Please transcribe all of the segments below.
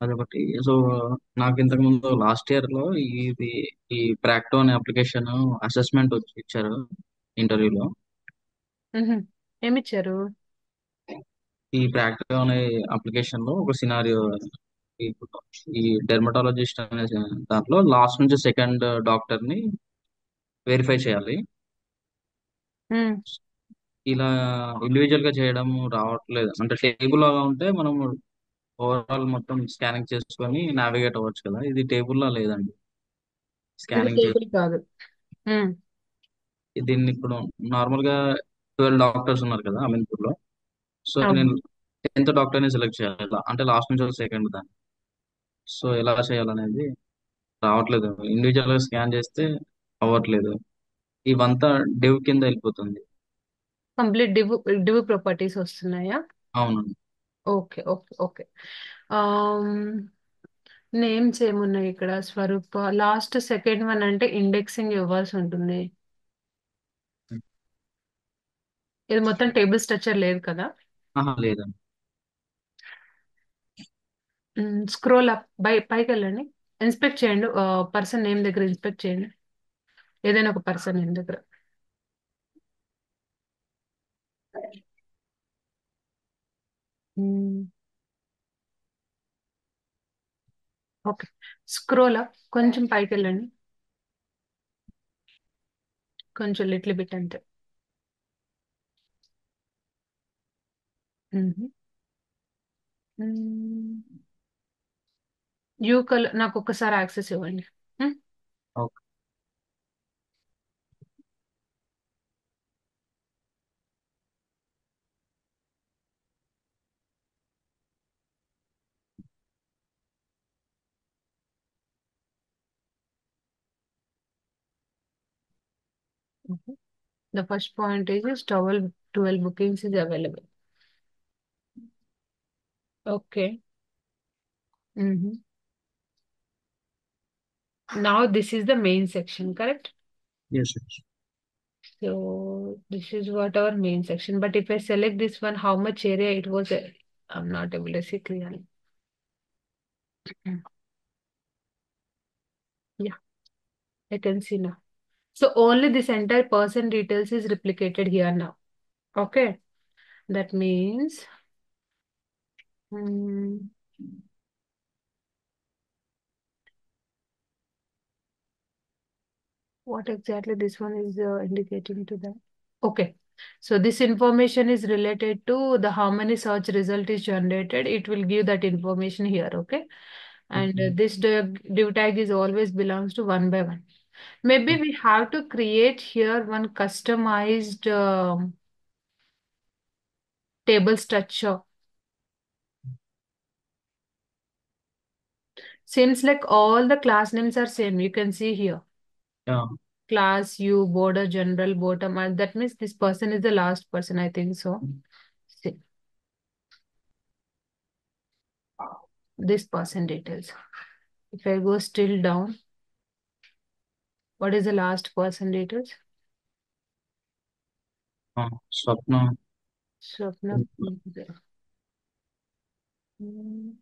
అదొకటి. సో నాకు ఇంతకు ముందు లాస్ట్ ఇయర్ లో ఇది ఈ ప్రాక్టో అనే అప్లికేషన్ అసెస్మెంట్ వచ్చి ఇచ్చారు ఇంటర్వ్యూలో. మ్హూ. ఏమిచ్చారు? ఈ ప్రాక్టో అనే అప్లికేషన్ లో ఒక సినారియో, ఈ ఈ డెర్మటాలజిస్ట్ అనే దాంట్లో లాస్ట్ నుంచి సెకండ్ డాక్టర్ ని వెరిఫై చేయాలి. మ్, ఇలా ఇండివిజువల్ గా చేయడం రావట్లేదు. అంటే టేబుల్ లాగా ఉంటే మనం ఓవరాల్ మొత్తం స్కానింగ్ చేసుకొని నావిగేట్ అవ్వచ్చు కదా, ఇది టేబుల్ లా లేదండి. ఇది స్కానింగ్ టేబుల్ కాదు. మ్, దీన్ని ఇప్పుడు నార్మల్ గా 12 డాక్టర్స్ ఉన్నారు కదా అమీన్పూర్ లో. సో అవును. నేను 10th డాక్టర్ ని సెలెక్ట్ చేయాలి, అంటే లాస్ట్ నుంచి సెకండ్ దాన్ని. సో ఎలా చేయాలనేది రావట్లేదు. ఇండివిజువల్ గా స్కాన్ చేస్తే అవ్వట్లేదు. ఇవంతా డెవ్ కింద వెళ్ళిపోతుంది. కంప్లీట్ డివ్ ప్రాపర్టీస్ వస్తున్నాయా? అవునండి. Okay, okay, okay. నేమ్స్ ఏమున్నాయి ఇక్కడ? స్వరూప లాస్ట్ సెకండ్ వన్ అంటే ఇండెక్సింగ్ ఇవ్వాల్సి ఉంటుంది. ఇది మొత్తం టేబుల్ స్ట్రక్చర్ లేదు కదా? ఆహా, లేదండి. స్క్రోల్ అప్ పైకి వెళ్ళండి. ఇన్స్పెక్ట్ చేయండి. పర్సన్ నేమ్ దగ్గర ఇన్స్పెక్ట్ చేయండి. ఏదైనా ఒక పర్సన్ నేమ్ దగ్గర. ఓకే. స్క్రోల్ అప్ కొంచెం పైకి వెళ్ళండి. కొంచెం లిటిల్ బిట్ అంతే. యూ కలర్ నాకు ఒక్కసారి యాక్సెస్ ఇవ్వండి. Okay. The first point is 12 bookings is available. Okay. Mhm. Now this is the main section, correct? Yes, yes. So this is what our main section. But if I select this one, how much area it was? I'm not able to see clearly. Mm. Yeah, I can see now. So only this entire person details is replicated here now. Okay. That means mm, what exactly this one is indicating to that? Okay. So this information is related to the how many search result is generated. It will give that information here. Okay. And Okay. this div tag is always belongs to one by one. Maybe we have to create here one customized table structure. Seems like all the class names are same. You can see here. Yeah. Class, you, border, general, bottom. And that means this person is the last person. I think so. See, this person details. If I go still down, what is the last person details? Swapna. Swapna. Mm,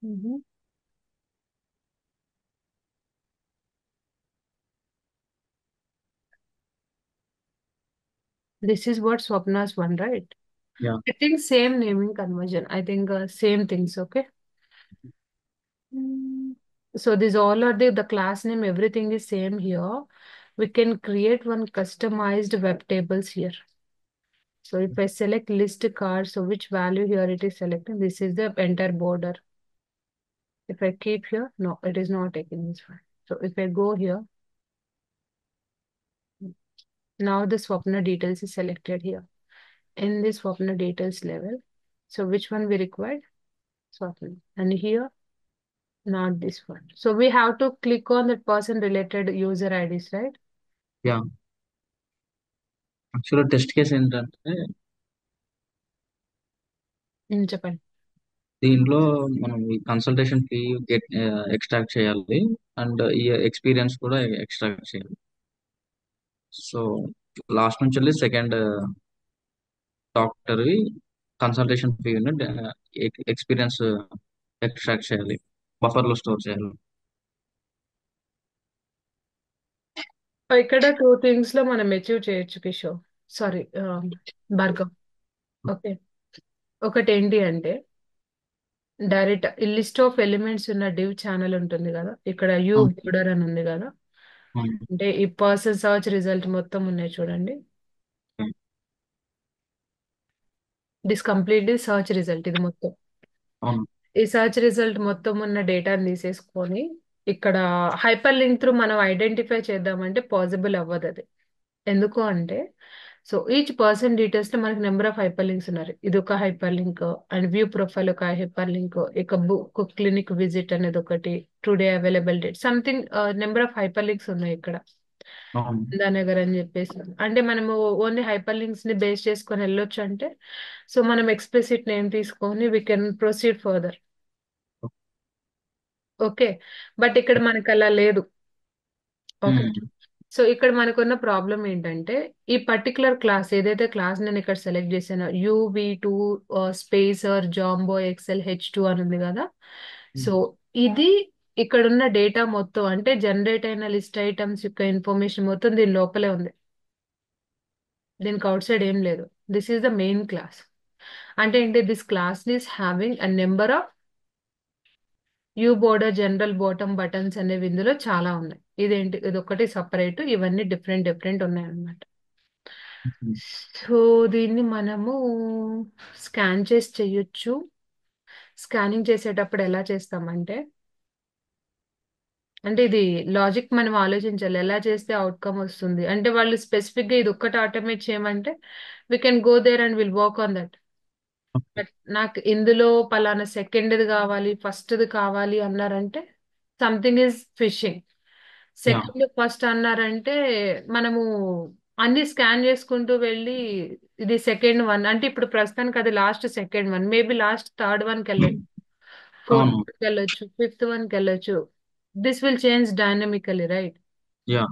mhm. This is what Swapna's one, right? Yeah. I think same naming conversion. I think same things, okay? Mm. So these all are the class name, everything is same here. We can create one customized web tables here. So if I select list card, so which value here it is selecting? This is the entire border. If I keep here, no, it is not taking this one. So if I go here, now the Swapna details is selected here. In this Swapna details level. So which one we required? Swapna. And here, not this one. So we have to click on that person related user IDs, right? Yeah. యాక్చువల్గా test case ఏంటంటే చెప్పండి. దీంట్లో మనం ఈ consultation fee get extract చేయాలి, and ఈ experience కూడా extract చేయాలి. సో లాస్ట్ నుంచి వెళ్ళి second doctor consultation fee experience extract చేయాలి, బఫర్ లో స్టోర్ చేయాలి. ఇక్కడ టూ థింగ్స్ లో మనం అచీవ్ చేయొచ్చు కిషోర్. సారీ, భార్గవ్. ఓకే. ఒకటి ఏంటి అంటే డైరెక్ట్ లిస్ట్ ఆఫ్ ఎలిమెంట్స్ ఉన్న డివ్ ఛానల్ ఉంటుంది కదా, ఇక్కడ యూ బోర్డర్ అని ఉంది కదా. అంటే ఈ పర్సన్ సర్చ్ రిజల్ట్ మొత్తం ఉన్నాయి చూడండి. దిస్ కంప్లీట్లీ సర్చ్ రిజల్ట్ ఇది మొత్తం. అవును. ఈ సర్చ్ రిజల్ట్ మొత్తం ఉన్న డేటాని తీసేసుకొని ఇక్కడ హైపర్ లింక్ త్రూ మనం ఐడెంటిఫై చేద్దామంటే పాసిబుల్ అవ్వదు అది. ఎందుకు అంటే సో ఈచ్ పర్సన్ డీటెయిల్స్ లో మనకి నెంబర్ ఆఫ్ హైపర్ లింక్స్ ఉన్నారు. ఇది ఒక hyper link and view profile ఒక హైపర్ లింక్, ఇక బుక్ క్లినిక్ విజిట్ అనేది ఒకటి, today available date something number of hyper links ఉన్నాయి ఇక్కడ. అవును. దానగర్ అని చెప్పేసి అంటే మనము ఓన్లీ హైపర్ లింక్స్ ని బేస్ చేసుకొని వెళ్ళొచ్చు అంటే సో మనం ఎక్స్ప్లిసిట్ నేమ్ తీసుకొని we can proceed further. Okay. But ఇక్కడ మనకు అలా లేదు. ఓకే. సో ఇక్కడ మనకున్న ప్రాబ్లం ఏంటంటే ఈ పర్టికులర్ క్లాస్ ఏదైతే క్లాస్ నేను ఇక్కడ సెలెక్ట్ చేశానో UV2 spacer jumbo excel H2 అని ఉంది కదా. సో ఇది ఇక్కడ ఉన్న డేటా మొత్తం అంటే జనరేట్ అయిన లిస్ట్ ఐటమ్స్ యొక్క ఇన్ఫర్మేషన్ మొత్తం దీని లోపలే ఉంది. దీనికి అవుట్ సైడ్ ఏం లేదు. This is the main class. అంటే ఏంటి, this class is having a number of you border general bottom buttons అనేవి ఇందులో చాలా ఉన్నాయి. ఇదేంటి, ఇది ఒకటి సపరేట్, ఇవన్నీ డిఫరెంట్ డిఫరెంట్ ఉన్నాయి అన్నమాట. సో దీన్ని మనము స్కాన్ చేసి చెయ్యొచ్చు. స్కానింగ్ చేసేటప్పుడు ఎలా చేస్తామంటే అంటే ఇది లాజిక్ మనం ఆలోచించాలి ఎలా చేస్తే అవుట్కమ్ వస్తుంది. అంటే వాళ్ళు స్పెసిఫిక్ గా ఇది ఒక్కటి ఆటోమేట్ చేయమంటే we can go there and will work on that. But నాకు ఇందులో పలానా సెకండ్ది కావాలి ఫస్ట్ది కావాలి అన్నారంటే something is fishing. Ya. Second first అన్నారంటే మనము అన్ని స్కాన్ చేసుకుంటూ వెళ్ళి ఇది సెకండ్ వన్ అంటే ఇప్పుడు ప్రస్తుతానికి అది last second one, maybe last third one కి వెళ్ళొచ్చు, ఫోర్త్ అవును. కి వెళ్ళొచ్చు, ఫిఫ్త్ వన్ కి వెళ్ళొచ్చు. This will change dynamically, right? Yeah.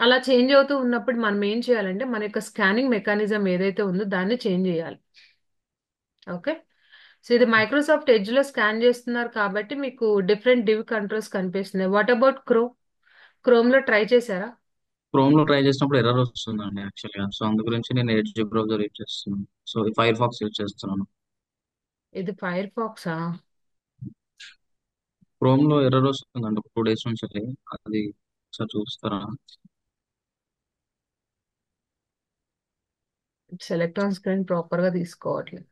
అలా చేంజ్ అవుతూ ఉన్నప్పుడు మనం ఏం చేయాలంటే మన యొక్క స్కానింగ్ మెకానిజం ఏదైతే ఉందో దాన్ని చేంజ్ చేయాలి. ఓకే. సో ఇది మైక్రోసాఫ్ట్ ఎడ్జ్ లో స్కాన్ చేస్తున్నారు కాబట్టి మీకు డిఫరెంట్ డివ్ కంట్రోల్స్ కనిపిస్తున్నాయి. వాట్ అబౌట్ క్రోమ్ లో ట్రై చేశారా? క్రోమ్ లో ట్రై చేసినప్పుడు ఎర్రర్ వస్తుందండి యాక్చువల్గా. సో అందు గురించి నేను ఎడ్జ్ బ్రౌజర్ యూజ్ చేస్తున్నాను. సో ఫైర్ ఫాక్స్ యూజ్ చేస్తున్నాను. ఇది ఫైర్ ఫాక్సా? క్రోమ్ లో ఎర్రర్ వస్తుందండి ఒక 2 days నుంచి వెళ్ళి. అది ఒకసారి చూస్తారా? సెలెక్ట్ ఆన్ స్క్రీన్ ప్రాపర్ గా తీసుకోవట్లేదు.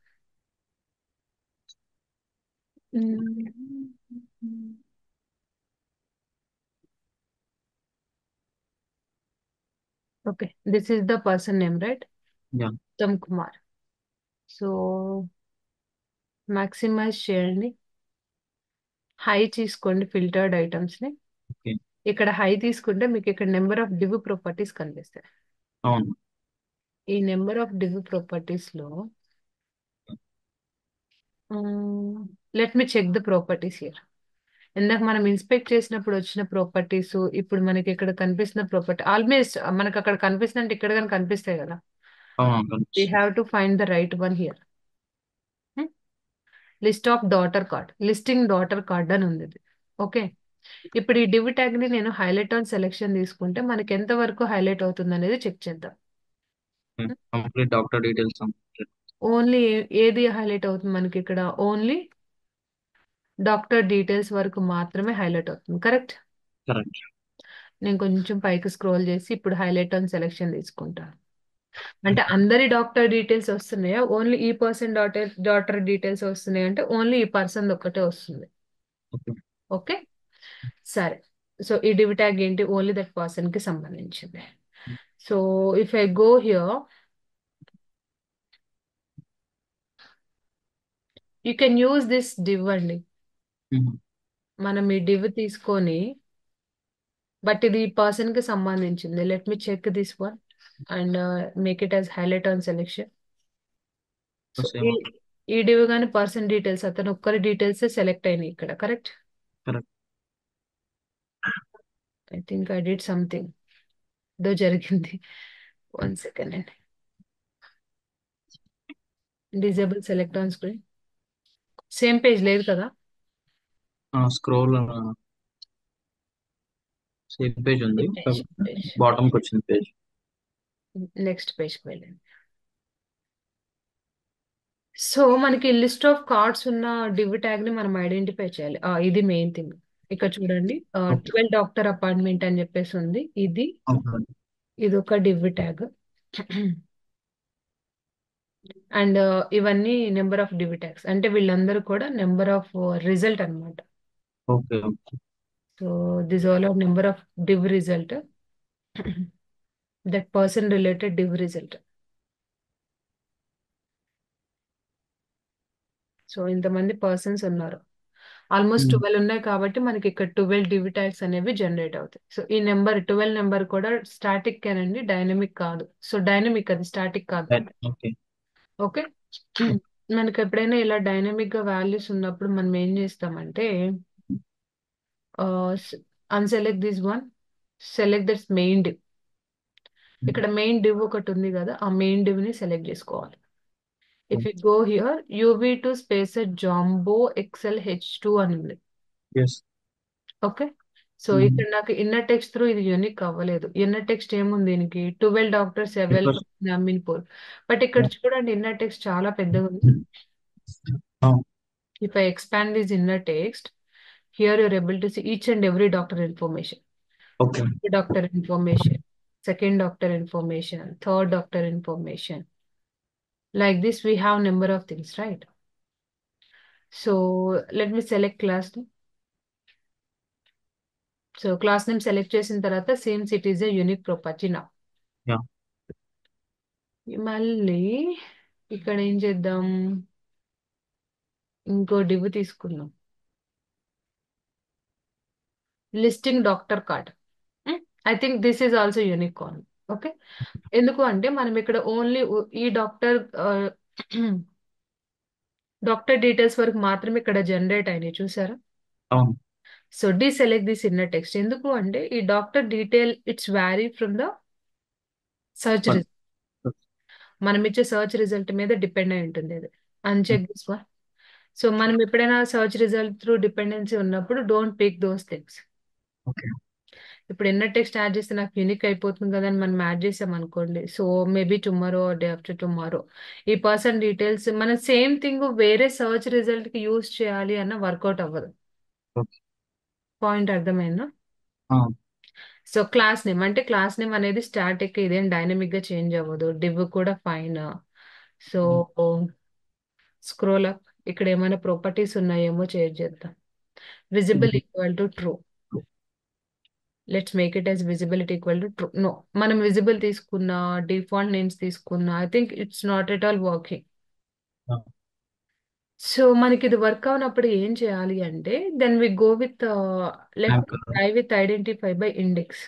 Okay, this is the person name, right? Yeah. Uttam Kumar. So maximise చేయండి, హై తీసుకోండి ఫిల్టర్డ్ ఐటమ్స్ ని. ఓకే. ఇక్కడ హై తీసుకుంటే మీకు ఇక్కడ నెంబర్ ఆఫ్ డివ్ ప్రాపర్టీస్ కనిపిస్తాయి. అవును. ఈ నెంబర్ ఆఫ్ డివ్ ప్రాపర్టీస్ లో let me check the properties here. ఇందాక మనం ఇన్స్పెక్ట్ చేసినప్పుడు వచ్చిన ప్రాపర్టీస్ ఇప్పుడు మనకి ఇక్కడ కనిపిస్తున్న ప్రాపర్టీ ఆల్మోస్ట్ మనకి అక్కడ కనిపిస్తున్నట్టు ఇక్కడ కానీ కనిపిస్తాయి కదా. అవును, వీ కనిపిస్తుంది. Have to find the right one here. List of daughter card, listing daughter card అని ఉంది ఇది. ఓకే. ఇప్పుడు ఈ డివ్ ట్యాగ్ ని నేను హైలైట్ ఆన్ సెలెక్షన్ తీసుకుంటే మనకి ఎంత వరకు హైలైట్ అవుతుంది అనేది చెక్ చేద్దాం. Complete doctor details. ఓన్లీ ఏది హైలైట్ అవుతుంది మనకి ఇక్కడ, ఓన్లీ డాక్టర్ డీటెయిల్స్ వరకు మాత్రమే హైలైట్ అవుతుంది, కరెక్ట్? కరెక్ట్. నేను కొంచెం పైకి స్క్రోల్ చేసి ఇప్పుడు హైలైట్ ఆన్ సెలెక్షన్ తీసుకుంటాను. అంటే అందరి డాక్టర్ డీటెయిల్స్ వస్తున్నాయా, ఓన్లీ ఈ పర్సన్ డాక్టర్ డీటెయిల్స్ వస్తున్నాయి అంటే ఓన్లీ ఈ పర్సన్ ఒక్కటే వస్తుంది. ఓకే. ఓకే. సరే. సో ఈ డివ్ ట్యాగ్ ఏంటి, ఓన్లీ దట్ పర్సన్ కి సంబంధించింది. So if I go here you can use this div అండి. మనం ఈ డివ్ తీసుకొని బట్ ఇది పర్సన్ కి సంబంధించింది. Let me check this one and make it as highlight on selection. So same. ఈ డివ్ గాని పర్సన్ డీటెయిల్స్ అతను ఒక్కరి డీటెయిల్స్ సెలెక్ట్ అయినాయి ఇక్కడ, correct? Correct. I think I did something. ఏదో జరిగింది. 1 సెకండ్ అండి. Disable select on screen. Same page లేదు కదా? స్క్రోల్ సేమ్ పేజ్ ఉంది, పేజ్ పేజ్ బాటమ్కి వచ్చింది పేజ్. నెక్స్ట్ పేజ్కి వెళ్ళండి. సో మనకి లిస్ట్ ఆఫ్ కార్డ్స్ ఉన్న డివ్ ట్యాగ్ ని మనం ఐడెంటిఫై చేయాలి. ఇది మెయిన్ థింగ్. ఇక్కడ చూడండి, ఓకే. 12 డాక్టర్ అపాయింట్మెంట్ అని చెప్పేసి ఉంది. ఇది ఒక డివ్ ట్యాగ్. అండ్ ఇవన్నీ నెంబర్ ఆఫ్ డివ్ ట్యాగ్స్, అంటే వీళ్ళందరూ కూడా నెంబర్ ఆఫ్ రిజల్ట్ అన్నమాట. Okay. So this all are number of div result, that person related div result. So ఇంతమంది పర్సన్స్ ఉన్నారు. ఆల్మోస్ట్ 12 ఉన్నాయి కాబట్టి మనకి ఇక్కడ 12 డివ్ ట్యాగ్స్ అనేవి జనరేట్ అవుతాయి. సో ఈ నెంబర్ 12 నెంబర్ కూడా స్టాటిక్ ఏనండి, డైనమిక్ కాదు. సో డైనమిక్, అది స్టాటిక్ కాదు. ఓకే. ఓకే. మనకి ఎప్పుడైనా ఇలా డైనమిక్ గా వాల్యూస్ ఉన్నప్పుడు మనం ఏం చేస్తామంటే, unselect this one, select that's main div. ఇక్కడ మెయిన్ డివ్ ఒకటి ఉంది కదా, ఆ మెయిన్ డివ్ ని సెలెక్ట్ చేసుకోవాలి. If you go here, UV2 space జాంబో ఎక్సెల్ H2 అని ఉంది. ఎస్. ఓకే. సో ఇక్కడ నాకు ఇన్నర్ టెక్స్ట్ త్రూ ఇది యూనిక్ అవ్వలేదు. ఇన్నర్ టెక్స్ట్ ఏముంది దీనికి, 12 doctors available in Ameenpur. But ఇక్కడ చూడండి, ఇన్నర్ టెక్స్ట్ చాలా పెద్దగా ఉంది. If I expand this inner text, here you're able to see each and every doctor information. Okay. Doctor information, second doctor information, third doctor information. Like this, we have number of things, right? So let me select class name. So class name select చేసిన తర్వాత since it is a unique property now. Yeah. మళ్ళీ ఇక్కడ ఏం చేద్దాం, ఇంకో div తీసుకుందాం, listing doctor card. I think this is also unique కాన్. Okay. ఎందుకు అంటే మనం ఇక్కడ ఓన్లీ ఈ డాక్టర్ డాక్టర్ డీటెయిల్స్ వరకు మాత్రమే ఇక్కడ జనరేట్ అయినాయి, చూసారా? అవును. So deselect this inner text. ఎందుకు అంటే ఈ doctor detail it's vary from the search result. మనం ఇచ్చే సర్చ్ రిజల్ట్ మీద డిపెండ్ అయి ఉంటుంది అది. Uncheck this one. సో మనం ఎప్పుడైనా సర్చ్ రిజల్ట్ త్రూ డిపెండెన్సీ ఉన్నప్పుడు don't pick those things. Okay. ఇప్పుడు ఇన్నర్ టెక్స్ట్ యాడ్ చేస్తే నాకు యూనిక్ అయిపోతుంది కదా అని మనం యాడ్ చేసాం అనుకోండి, so maybe tomorrow day after tomorrow ఈ పర్సన్ డీటెయిల్స్ మన సేమ్ థింగ్ వేరే సర్చ్ రిజల్ట్ కి యూజ్ చేయాలి అన్న వర్కౌట్ అవ్వదు. ఓకే. పాయింట్ అర్థమైందా? సో క్లాస్ నేమ్ అంటే క్లాస్ నేమ్ అనేది స్టాటిక్, ఇదేం డైనమిక్ గా చేంజ్ అవ్వదు. డివ్ కూడా ఫైన్. సో స్క్రోల్ అప్, ఇక్కడ ఏమైనా ప్రాపర్టీస్ ఉన్నాయేమో చేంజ్ చేద్దాం. Visible equal to true. Let's make it as visibility equal to true. No, మనం విజిబుల్ తీసుకున్నా డిఫాల్ట్ నేమ్స్ తీసుకున్నా I think it's not at all working. So మనకి ఇది వర్క్ అవునప్పుడు ఏం చేయాలి అంటే, then we go with let try with identify by index.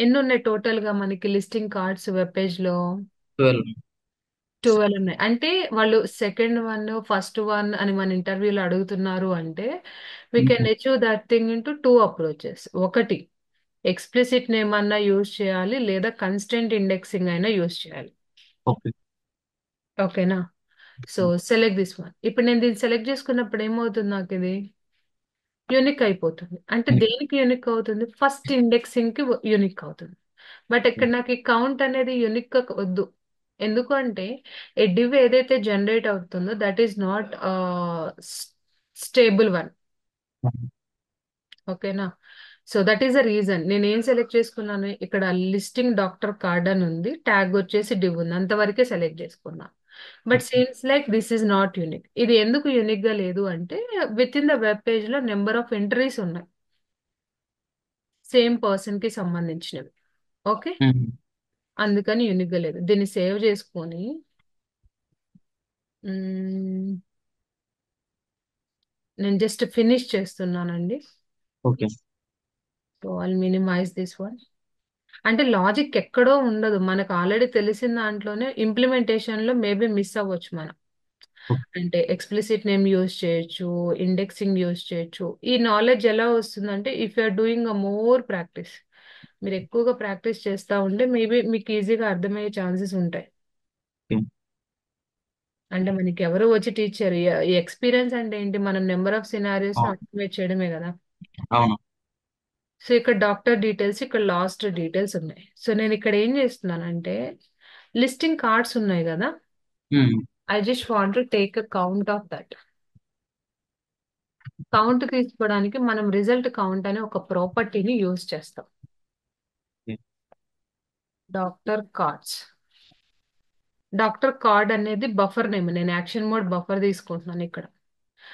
ఎన్ని ఉన్నాయి టోటల్ గా మనకి లిస్టింగ్ కార్డ్స్ వెబ్ పేజ్ లో? 12. 12 ఉన్నాయి. అంటే వాళ్ళు సెకండ్ వన్ ఫస్ట్ వన్ అని మన ఇంటర్వ్యూలో అడుగుతున్నారు అంటే we can achieve that thing into 2 approaches. ఒకటి, ఎక్స్ప్లిసిట్ నేమ్ అన్నా యూజ్ చేయాలి, లేదా కన్స్టెంట్ ఇండెక్సింగ్ అయినా యూజ్ చేయాలి. ఓకే. ఓకేనా? So select this one. ఇప్పుడు నేను దీన్ని సెలెక్ట్ చేసుకున్నప్పుడు ఏమవుతుంది, నాకు ఇది యూనిక్ అయిపోతుంది. అంటే దేనికి యూనిక్ అవుతుంది? ఫస్ట్ ఇండెక్సింగ్ కి యూనిక్ అవుతుంది. బట్ ఇక్కడ నాకు ఈ కౌంట్ అనేది యూనిక్ గా వద్దు. ఎందుకు అంటే ఏ డివ్ ఏదైతే జనరేట్ అవుతుందో that is not stable one. ఓకేనా? So that is the reason నేను ఏం సెలెక్ట్ చేసుకున్నాను, ఇక్కడ లిస్టింగ్ డాక్టర్ కార్డ్ అని ఉంది, ట్యాగ్ వచ్చేసి డివ్ ఉంది, అంతవరకే సెలెక్ట్ చేసుకున్నా. But scenes like this is not unique. ఇది ఎందుకు యూనిక్ గా లేదు అంటే with in the web page లో నెంబర్ ఆఫ్ ఎంట్రీస్ ఉన్నాయి సేమ్ పర్సన్ కి సంబంధించినవి. ఓకే, అందుకని యూనిక్ గా లేదు. దీన్ని సేవ్ చేసుకొని నేను జస్ట్ ఫినిష్ చేస్తున్నానండి. Okay. So I minimize this one. అంటే లాజిక్ ఎక్కడో ఉండదు, మనకు ఆల్రెడీ తెలిసిన దాంట్లోనే ఇంప్లిమెంటేషన్ లో మేబీ మిస్ అవ్వచ్చు మనం. అంటే ఎక్స్ప్లిసిట్ నేమ్ యూజ్ చేయొచ్చు, ఇండెక్సింగ్ యూజ్ చేయొచ్చు. ఈ నాలెడ్జ్ ఎలా వస్తుందంటే if you are doing a more practice. మీరు ఎక్కువగా ప్రాక్టీస్ చేస్తూ ఉంటే మేబీ మీకు ఈజీగా అర్థమయ్యే ఛాన్సెస్ ఉంటాయి. ఓకే. అంటే మనకి ఎవరు వచ్చి టీచర్, ఈ ఎక్స్పీరియన్స్ అంటే ఏంటి, మనం నెంబర్ ఆఫ్ సినారియోస్ అవును. ఆప్టిమేట్ చేయడమే కదా. అవును. సో ఇక్కడ డాక్టర్ డీటెయిల్స్, ఇక్కడ లాస్ట్ డీటెయిల్స్ ఉన్నాయి. సో నేను ఇక్కడ ఏం చేస్తున్నానంటే లిస్టింగ్ కార్డ్స్ ఉన్నాయి కదా, um. I just want to take a count of that. Count తీసుకోవడానికి మనం రిజల్ట్ కౌంట్ అనే ఒక ప్రాపర్టీని యూజ్ చేస్తాం. Okay. Doctor cards, doctor card అనేది బఫర్ నేమ్. నేను యాక్షన్ మోడ్ బఫర్ తీసుకుంటున్నాను ఇక్కడ.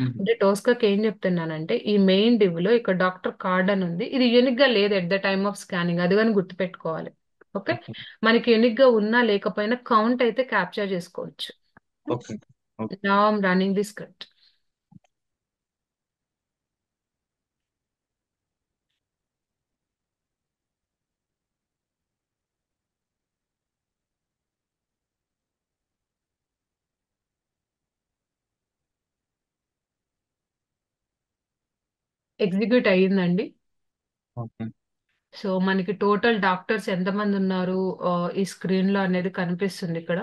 ఉమ్. అంటే టోస్కాకి ఏం చెప్తున్నానంటే ఈ మెయిన్ డివ్ లో ఇక్కడ డాక్టర్ కార్డ్ అని ఉంది, ఇది యూనిక్ గా లేదు at the time of scanning, అది కానీ గుర్తుపెట్టుకోవాలి. Okay, okay. మనకి యూనిక్ గా ఉన్నా లేకపోయినా కౌంట్ అయితే క్యాప్చర్ చేసుకోవచ్చు. Okay. Okay. Now I'm running the script. Execute అయ్యిందండి. ఓకే. సో మనకి టోటల్ డాక్టర్స్ ఎంతమంది ఉన్నారు ఈ స్క్రీన్ లో అనేది కనిపిస్తుంది ఇక్కడ.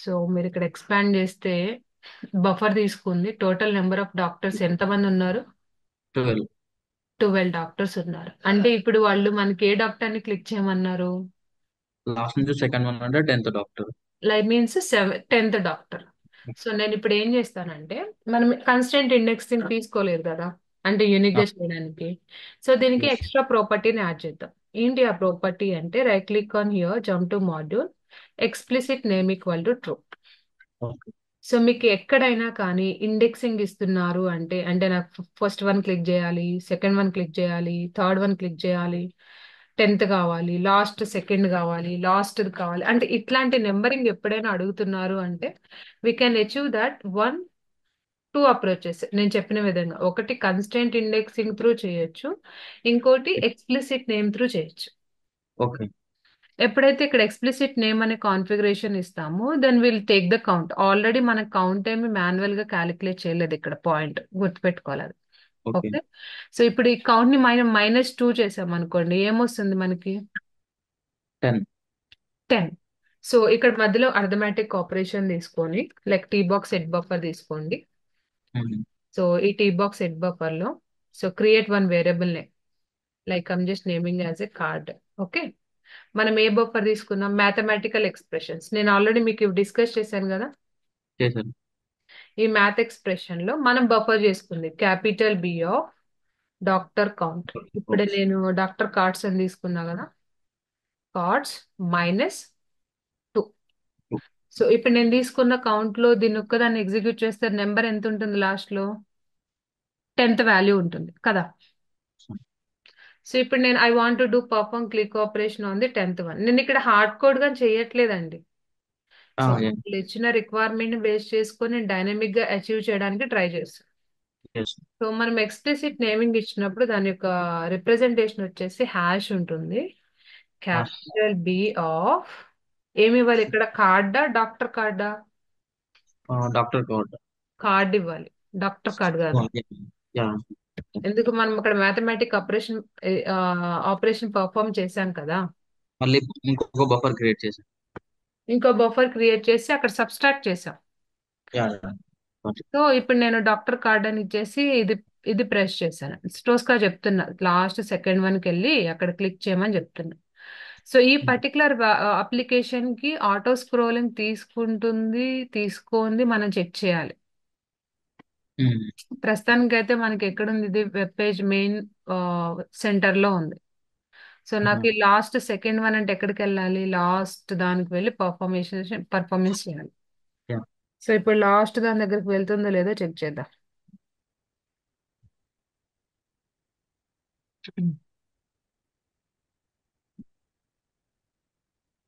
సో మీరు ఇక్కడ ఎక్స్పాండ్ చేస్తే బఫర్ తీసుకుంది, టోటల్ నెంబర్ ఆఫ్ డాక్టర్స్ ఎంతమంది ఉన్నారు, 12. 12 డాక్టర్స్ ఉన్నారు. అంటే ఇప్పుడు వాళ్ళు మనకి ఏ డాక్టర్ ని క్లిక్ చేయమన్నారు, లాస్ట్ నుంచి సెకండ్ వన్ అంటే 10th doctor. Like means 10th doctor. So నేను ఇప్పుడు ఏం చేస్తానంటే మనం కన్స్టెంట్ ఇండెక్స్ ని తీసుకోలేదు కదా, అంటే యూనిక్ గా చేయడానికి. సో దీనికి ఎస్. ఎక్స్ట్రా ప్రాపర్టీని యాడ్ చేద్దాం. ఏంటి ఆ ప్రాపర్టీ అంటే right click on here, jump to module, explicit name equal to true. Okay. So మీకు ఎక్కడైనా కానీ ఇండెక్సింగ్ ఇస్తున్నారు అంటే, అంటే నాకు ఫస్ట్ వన్ క్లిక్ చేయాలి, సెకండ్ వన్ క్లిక్ చేయాలి, థర్డ్ వన్ క్లిక్ చేయాలి, 10th కావాలి, లాస్ట్ సెకండ్ కావాలి, లాస్ట్ కావాలి అంటే ఇట్లాంటి నెంబరింగ్ ఎప్పుడైనా అడుగుతున్నారు అంటే we can achieve that one two approaches. నేను చెప్పిన విధంగా ఒకటి కన్స్టెంట్ ఇండెక్సింగ్ త్రూ చేయొచ్చు, ఇంకోటి ఎక్స్ప్లిసిట్ నేమ్ త్రూ చేయొచ్చు. ఓకే. ఎప్పుడైతే ఇక్కడ ఎక్స్ప్లిసిట్ నేమ్ అనే కాన్ఫిగరేషన్ ఇస్తామో then will take the count. Already మన కౌంట్ ఏమి మాన్యువల్ గా క్యాలిక్యులేట్ చేయలేదు, ఇక్కడ పాయింట్ గుర్తుపెట్టుకోవాలి అది. ఓకే. ఓకే, సో ఇప్పుడు ఈ కౌంట్ ని -2 చేసాం అనుకోండి, ఏమొస్తుంది మనకి 10. 10. సో ఇక్కడ మధ్యలో అర్థమెటిక్ ఆపరేషన్ తీసుకొని like T box set buffer తీసుకోండి. ఉమ్. సో ఈ టీ బాక్స్ సెట్ బఫర్ లో so create one variable name, like I'm just naming as a card. Okay, మనం ఏ బఫర్ తీసుకున్నాం, మ్యాథమెటికల్ ఎక్స్ప్రెషన్స్. నేను ఆల్రెడీ మీకు డిస్కస్ చేశాను కదా, చేశారు. ఈ మ్యాథ్ ఎక్స్ప్రెషన్ లో మనం బఫర్ చేసుకుంది capital B of doctor count. ఇప్పుడు ఓకే. నేను డాక్టర్ కార్డ్స్ అని తీసుకున్నా కదా, కార్డ్స్ -2. సో ఇప్పుడు నేను తీసుకున్న కౌంట్ లో దీన్ని ఒక్కదాన్ని ఎగ్జిక్యూట్ చేస్తే నెంబర్ ఎంత ఉంటుంది లాస్ట్ లో, 10th వాల్యూ ఉంటుంది కదా. సో ఇప్పుడు నేను I want to do perform click operation on the 10th one. నేను ఇక్కడ హార్డ్ కోడ్ గా చేయట్లేదండి. సో వాళ్ళు ఇచ్చిన రిక్వైర్మెంట్ బేస్ చేసుకొని నేను డైనమిక్ గా అచీవ్ చేయడానికి ట్రై చేస్తాను. ఎస్. సో మనం ఎక్స్ప్లిసిట్ నేమింగ్ ఇచ్చినప్పుడు దాని యొక్క రిప్రజెంటేషన్ వచ్చేసి హ్యాష్ ఉంటుంది, క్యాపిటల్ బి ఆఫ్, ఏమి ఇవ్వాలి ఇక్కడ, కార్డా డాక్టర్ కార్డా, డాక్టర్ కార్డ్. కార్డ్ ఇవ్వాలి, డాక్టర్ కార్డ్ కాదు. యా. ఎందుకు, మనం అక్కడ మ్యాథమెటిక్ ఆపరేషన్ పర్ఫామ్ చేశాం కదా. మళ్ళీ ఇంకొక బఫర్ క్రియేట్ చేశాను. ఇంకో బఫర్ క్రియేట్ చేసి అక్కడ సబ్స్ట్రాక్ట్ చేసాం. యా. సో ఇప్పుడు నేను డాక్టర్ కార్డ్ అని ఇచ్చేసి ఇది ఇది ప్రెస్ చేశాను. స్టోస్కా చెప్తున్నా లాస్ట్ సెకండ్ వన్కి వెళ్ళి అక్కడ క్లిక్ చేయమని చెప్తున్నా. సో ఈ పర్టికులర్ అప్లికేషన్ కి ఆటో స్క్రోలింగ్ తీసుకుంటుంది తీసుకోంది మనం చెక్ చేయాలి. ప్రస్తుతానికి అయితే మనకి ఎక్కడుంది, ఇది వెబ్ పేజ్ మెయిన్ సెంటర్ లో ఉంది. సో నాకు ఈ లాస్ట్ సెకండ్ వన్ అంటే ఎక్కడికి వెళ్ళాలి, లాస్ట్ దానికి వెళ్ళి పర్ఫార్మెన్స్ చేయాలి. యా. సో ఇప్పుడు లాస్ట్ దాని దగ్గరికి వెళ్తుందో లేదో చెక్ చేద్దాం.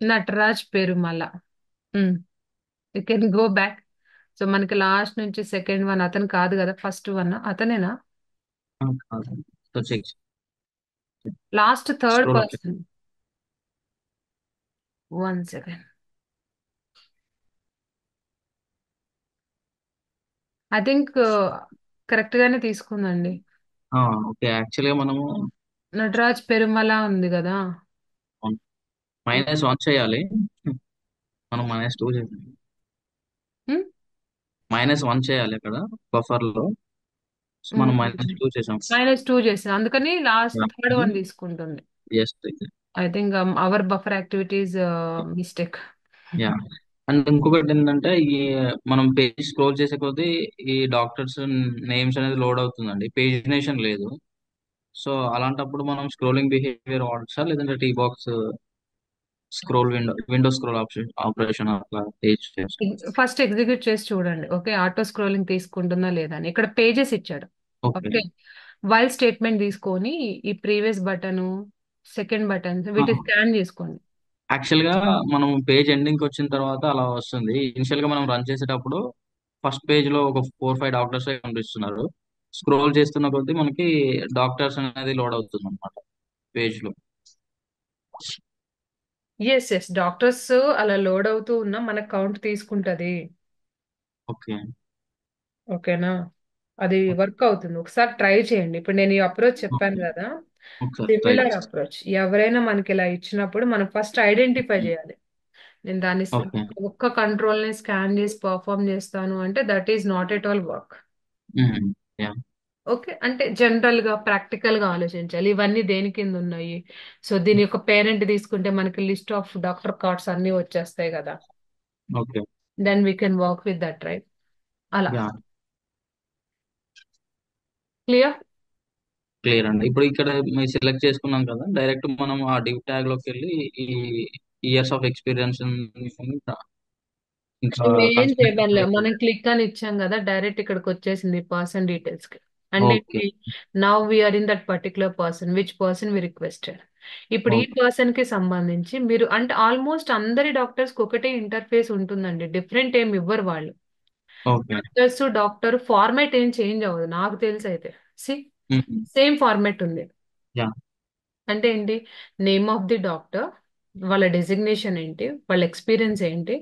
Nataraj Perumala, you can go back. So మనకి లాస్ట్ నుంచి సెకండ్ వన్ అతను కాదు కదా, ఫస్ట్ వన్ అతనేనా, so check. Last third scroll up. Person. One second, I think correct గానే తీసుకుందండి. ఓకే. యాక్చువల్గా మనము నటరాజ్ పెరుమల ఉంది కదా. -1 చేయాలి. మనం -2 చేసాం. -1 చేయాలి అక్కడ బఫర్ లో. సో మనం -2 చేసాం. -2 చేసింది, అందుకని లాస్ట్ థర్డ్ వన్ తీసుకుంటుంది. Yes. I think our buffer activities mistake. Ya. And ఇంకొకటి ఏంటంటే ఈ మనం పేజ్ స్క్రోల్ చేసే కొద్దీ ఈ డాక్టర్స్ నేమ్స్ అనేది లోడ్ అవుతుందండి, పేజినేషన్ లేదు. సో అలాంటప్పుడు మనం స్క్రోలింగ్ బిహేవియర్ వాడచ్చా, లేదంటే T box scroll window scroll option operation అట్లా పేజ్ చేస్తాం? ఫస్ట్ ఎగ్జిక్యూట్ చేసి చూడండి, ఓకే, ఆటో స్క్రోలింగ్ తీసుకుంటుందా లేదా అని. ఇక్కడ పేజెస్ ఇచ్చాడు. ఓకే. ఓకే, వైల్ స్టేట్మెంట్ తీసుకొని ఈ ప్రీవియస్ బటన్, సెకండ్ బటన్ వీటి స్కాన్ చేసుకోండి. యాక్చువల్ గా మనం పేజ్ ఎండింగ్ వచ్చిన తర్వాత అలా వస్తుంది. ఇనిషియల్ గా మనం రన్ చేసేటప్పుడు ఫస్ట్ పేజ్ లో ఒక 4-5 డాక్టర్స్ కనిపిస్తున్నారు. స్క్రోల్ చేస్తున్న కొద్దీ మనకి డాక్టర్స్ అనేది లోడ్ అవుతుంది అనమాట పేజ్ లో. ఎస్ ఎస్, డాక్టర్స్ అలా లోడ్ అవుతూ ఉన్నా మన కౌంట్ తీసుకుంటది. ఓకే. ఓకేనా, అది వర్క్ అవుతుంది. ఒకసారి ట్రై చేయండి. ఇప్పుడు నేను ఈ అప్రోచ్ చెప్పాను ఓకే. కదా, ఒకసారి ట్రై సిమిలర్ చేస్తాను. అప్రోచ్. ఎవరైనా మనకి ఇలా ఇచ్చినప్పుడు మనం ఫస్ట్ ఐడెంటిఫై చేయాలి. నేను దాన్ని ఓకే. ఒక్క కంట్రోల్ ని స్కాన్ చేసి పర్ఫామ్ చేస్తాను అంటే that is not at all work. Yeah. Okay, అంటే జనరల్ గా ప్రాక్టికల్ గా ఆలోచించాలి. ఇవన్నీ దేని కింద ఉన్నాయి? సో దీని యొక్క పేరెంట్ తీసుకుంటే మనకి లిస్ట్ ఆఫ్ డాక్టర్ కార్డ్స్ అన్ని వచ్చేస్తాయి కదా. Okay. Then we can work with that, right? అలా. యా. క్లియర్? క్లియర్ అండి. ఇప్పుడు ఇక్కడ మీరు సెలెక్ట్ చేసుకున్నాం కదా, డైరెక్ట్ మనం ఆ డివ్ ట్యాగ్ లోకి వెళ్ళి ఈ ఇయర్స్ ఆఫ్ ఎక్స్పీరియన్స్ ఇంకా ఏం చేయబడలే, కన్సల్టెంట్. మనం క్లిక్ అని ఇచ్చాం కదా, డైరెక్ట్ ఇక్కడికి వచ్చేసింది పర్సన్ డీటెయిల్స్ కి. అంటే okay. Now we're in that particular person, which person we requested. ఇప్పుడు ఈ ఓకే. పర్సన్ కి సంబంధించి మీరు అంటే ఆల్మోస్ట్ అందరి డాక్టర్స్ కి ఒకటే ఇంటర్ఫేస్ ఉంటుందండి, డిఫరెంట్ ఏం ఇవ్వరు వాళ్ళు. ఓకే. డాక్టర్స్ డాక్టర్ ఫార్మాట్ ఏం చేంజ్ అవ్వదు నాకు తెలిసి అయితే. సి, సేమ్ ఫార్మాట్ ఉంది. యా. అంటే ఏంటి? నేమ్ ఆఫ్ ది డాక్టర్, వాళ్ళ డెసిగ్నేషన్ ఏంటి, వాళ్ళ ఎక్స్పీరియన్స్ ఏంటి,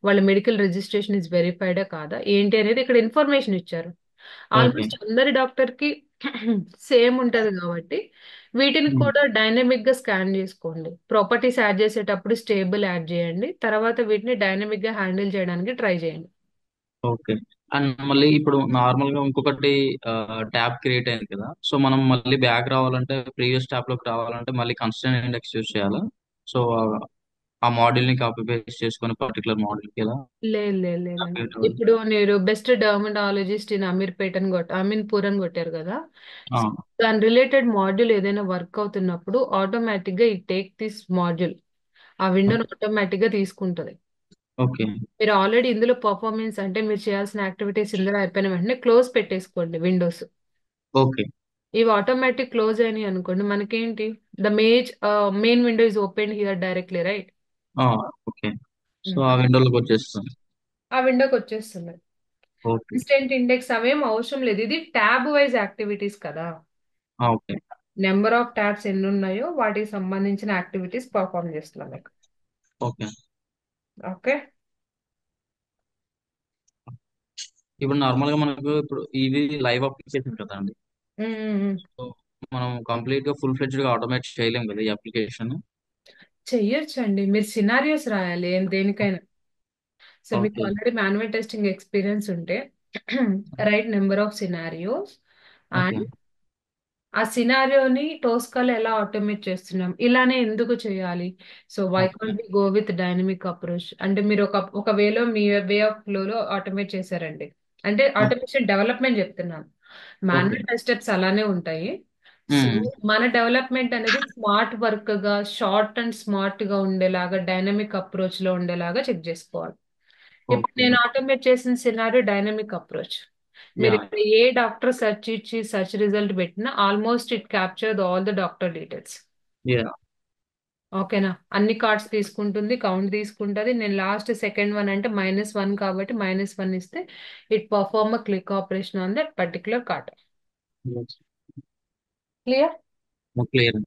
వాళ్ళ మెడికల్ రిజిస్ట్రేషన్ ఇస్ వెరిఫైడా కాదా ఏంటి అనేది ఇక్కడ ఇన్ఫర్మేషన్ ఇచ్చారు. ఓకే. ఆల్మోస్ట్ అందరి డాక్టర్ కి సేమ్ ఉంటది కాబట్టి వీటిని కూడా డైనమిక్ గా స్కాన్ చేసుకోండి. ప్రాపర్టీస్ యాడ్ చేసేటప్పుడు స్టేబుల్ యాడ్ చేయండి, తర్వాత వీటిని డైనమిక్ గా హ్యాండిల్ చేయడానికి ట్రై చేయండి. ఓకే. అండ్ మళ్ళీ ఇప్పుడు నార్మల్ గా ఇంకొకటి ట్యాబ్ క్రియేట్ అయింది కదా, సో మనం మళ్ళీ బ్యాక్ రావాలంటే, ప్రీవియస్ ట్యాబ్ లోకి రావాలంటే మళ్ళీ కన్స్ట్రెయిన్ ఇండెక్స్ యూజ్ చేయాలా? సో ఆ మోడల్ ని కాపీ పేస్ట్ చేసుకొని పర్టికులర్ మోడల్ కి ఎలా లేదు లేదు లేదండి. create అవ్వాలి? ఇప్పుడు మీరు బెస్ట్ డర్మటాలజిస్ట్ ఇన్ అమీర్పేట్ అని అమీన్పూర్ అని కొట్టారు కదా, ఆ, దాని రిలేటెడ్ మాడ్యూల్ ఏదైనా వర్క్ అవుతున్నప్పుడు ఆటోమేటిక్ గా ఈ టేక్ దిస్ మాడ్యూల్ ఆ విండోని ఆటోమేటిక్ గా తీసుకుంటది. ఓకే. మీరు ఆల్రెడీ ఇందులో పర్ఫార్మెన్స్ అంటే మీరు చేయాల్సిన యాక్టివిటీస్ ఇందులో అయిపోయిన వెంటనే క్లోజ్ పెట్టేసుకోండి విండోస్. ఓకే. ఇవి ఆటోమేటిక్ క్లోజ్ అయినాయి అనుకోండి, మనకేంటి, the main window is open here directly, right? ఆ, ఓకే. సో ఆ విండోలోకి వచ్చేస్తుంది. ఆ విండోకి వచ్చేస్తుంది. ఓకే. ఇన్స్టెంట్ ఇండెక్స్ అవేం అవసరం లేదు, ఇది ట్యాబ్ వైజ్ యాక్టివిటీస్ కదా. ఓకే. నెంబర్ ఆఫ్ ట్యాబ్స్ ఎన్ని ఉన్నాయో వాటికి సంబంధించిన యాక్టివిటీస్ పర్ఫామ్ చేస్తున్నాం మీకు. ఓకే. ఓకే. ఇప్పుడు నార్మల్ గా మనకు ఇప్పుడు ఇది లైవ్ అప్లికేషన్ కదా అండి. మ్మ్. సో మనం కంప్లీట్ గా ఫుల్ ఫ్లెడ్జ్డ్ గా ఆటోమేట్ చేయలేం కదా ఈ అప్లికేషన్. చెయ్యొచ్చండి, మీరు సినారియోస్ రాయాలి దేనికైనా. సో మీకు okay. Already manual testing experience ఉంటే right number of scenarios okay. And ఆ సినారియోని టోస్కాలో ఎలా ఆటోమేట్ చేస్తున్నాం, ఇలానే ఎందుకు చేయాలి. So why okay. Can't we go with dynamic approach అంటే మీరు ఒక వేలో మీ వే ఆఫ్ ఫ్లోలో ఆటోమేట్ చేశారండి, అంటే ఆటోమేషన్ డెవలప్మెంట్ చెప్తున్నాను. ఓకే. మాన్యువల్ స్టెప్స్ అలానే ఉంటాయి. సో మన డెవలప్మెంట్ అనేది స్మార్ట్ వర్క్ గా, షార్ట్ అండ్ స్మార్ట్ గా ఉండేలాగా, డైనమిక్ అప్రోచ్ లో ఉండేలాగా చెక్ చేసుకోవాలి. ఇప్పుడు ఓకే. నేను ఆటోమేట్ చేసిన సినారియో డైనమిక్ అప్రోచ్. మీరు యా. ఇక్కడ ఏ డాక్టర్ సెర్చ్ ఇచ్చి సెర్చ్ రిజల్ట్ పెట్టినా almost it capture all the doctor details. Yeah. ఓకేనా, అన్ని కార్డ్స్ తీసుకుంటుంది, కౌంట్ తీసుకుంటుంది. నేను లాస్ట్ సెకండ్ వన్ అంటే -1 కాబట్టి -1 ఇస్తే it perform a click operation on that particular card. Clear? Clear.